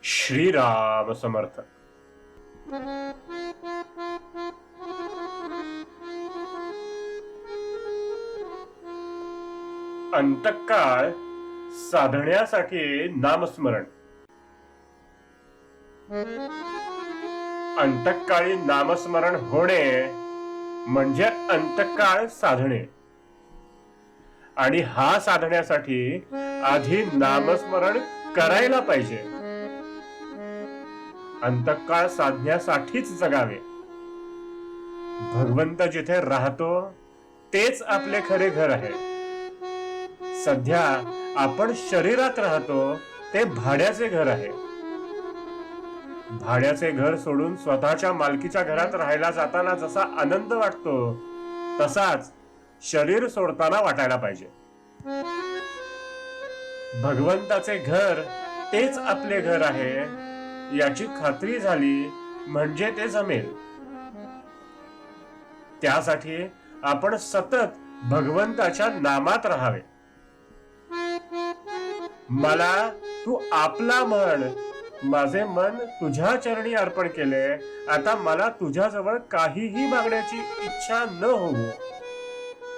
श्रीराम समर्थ. अंतकाळ साधण्यासाठी नामस्मरण. अंतकाळी नामस्मरण होणे म्हणजे अंतकाळ साधणे, आणि हा साधण्यासाठी आधी नामस्मरण करायला पाहिजे. अंतकाळ साधण्यासाठीच जगावे. भगवंत जिथे राहतो तेच आपले खरे घर आहे. सध्या आपण शरीरात राहतो ते भाड्याचे घर आहे. भाड्याचे घर सोडून स्वतःच्या मालकीच्या घरात राहायला जाताना जसा आनंद वाटतो तसाच शरीर सोडताना वाटायला पाहिजे. भगवंताचे घर तेच आपले घर आहे याची खात्री झाली म्हणजे ते जमेल. त्यासाठी आपण सतत भगवंताच्या नामात राहावे. मला तू आपला म्हण, माझे मन तुझ्या चरणी अर्पण केले, आता मला तुझ्याजवळ काहीही मागण्याची इच्छा न होवो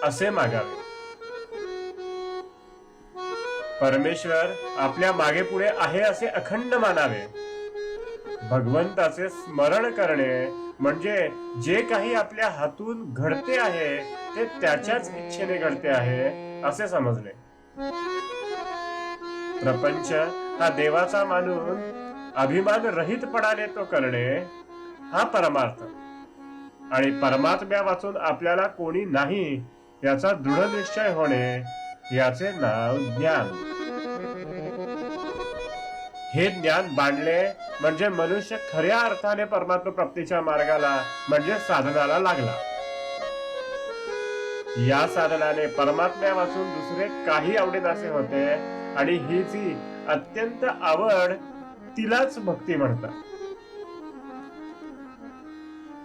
असे मागावे. परमेश्वर आपल्या मागे पुढे आहे असे अखंड मानावे. भगवंताचे स्मरण करणे म्हणजे जे काही आपल्या हातून घडते आहे ते त्याच्याच इच्छेने घडते आहे असे समजले. प्रपंच हा देवाचा मानून अभिमान रहितपणाने तो करणे हा परमार्थ, आणि परमात्म्या वाचून आपल्याला कोणी नाही याचा दृढ निश्चय होणे याचे नाव ज्ञान. हे ज्ञान बांधले म्हणजे मनुष्य खऱ्या अर्थाने परमात्मा प्राप्तीच्या मार्गाला म्हणजे साधनाला लागला. या साधनाने परमात्म्या वाचून दुसरे काही आवडेनासे होते, आणि ही जी अत्यंत आवड तिलाच भक्ती म्हणतात.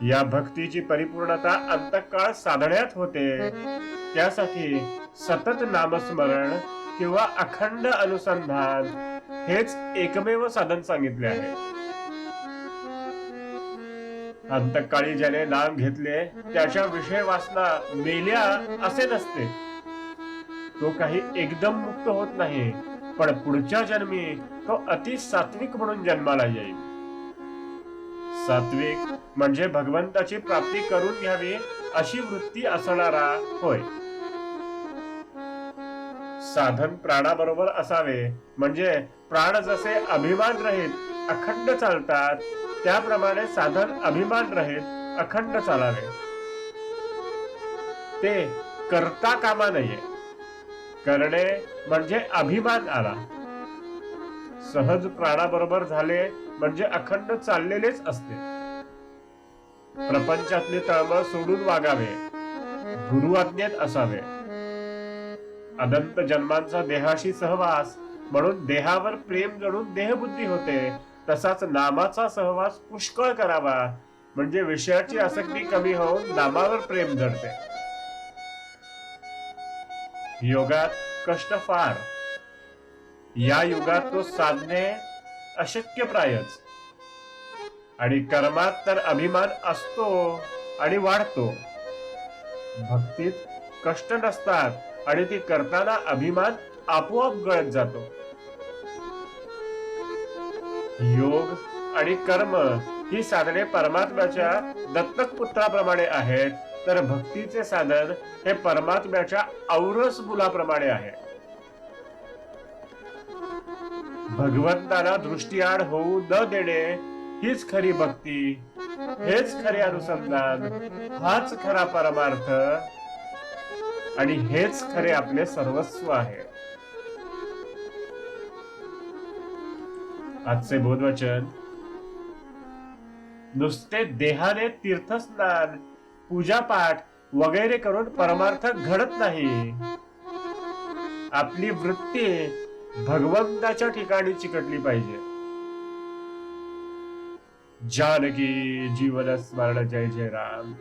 या भक्तीची परिपूर्णता अंतकाळ साधण्यात होते. त्यासाठी सतत नामस्मरण किंवा अखंड अनुसंधान हेच एकमेव साधन सांगितले आहे. अंतकाळी ज्याने नाम घेतले त्याच्या विषय वासना मेल्या असे नसते. तो काही एकदम मुक्त होत नाही, पण पुढच्या जन्मी तो अति सात्विक म्हणून जन्माला येईल. सात्विक म्हणजे भगवंताची प्राप्ती करून घ्यावी अशी वृत्ती असणारा होय. साधन प्राणाबरोबर असावे, म्हणजे प्राण जसे अभिमान रहित अखंड चालतात त्याप्रमाणे साधन अभिमान रहित अखंड चालावे. ते करता कामा नये. करणे म्हणजे अभिमान आला. सहज प्राणाबरोबर झाले म्हणजे अखंड चाललेलेच असते. प्रपंचातले तळमळ सोडून वागावे, गुरु आज्ञेत असावे. अनंत जन्मांचा देहाशी सहवास म्हणून देहावर प्रेम जडून देहबुद्धी होते, तसाच नामाचा सहवास पुष्कळ करावा म्हणजे विषयाची आसक्ती कमी होऊन नामावर प्रेम जडते. योगात कष्ट फार. या युगात तो साधणे अशक्य प्रायच, आणि कर्मात तर अभिमान असतो आणि वाढतो. भक्तीत कष्ट नसतात आणि ती करताना अभिमान आपोआप गळत जातो. योग आणि कर्म ही साधने परमात्म्याच्या दत्तक पुत्राप्रमाणे आहेत, तर भक्तीचे साधन हे परमात्म्याच्या औरस मुलाप्रमाणे आहे. भगवंताला दृष्टीआड होऊ न देणे हीच खरी भक्ती, हेच खरे अनुसंधान, हाच खरा परमार्थ, आणि हेच खरे आपले सर्वस्व आहे. आजचे बोधवचन: नुसते देहाने तीर्थस्नान, पूजापाठ वगैरे करून परमार्थ घडत नाही. आपली वृत्ती भगवंताच्या ठिकाणी चिकटली पाहिजे. जानकी जीवन स्मरण. जय जय राम.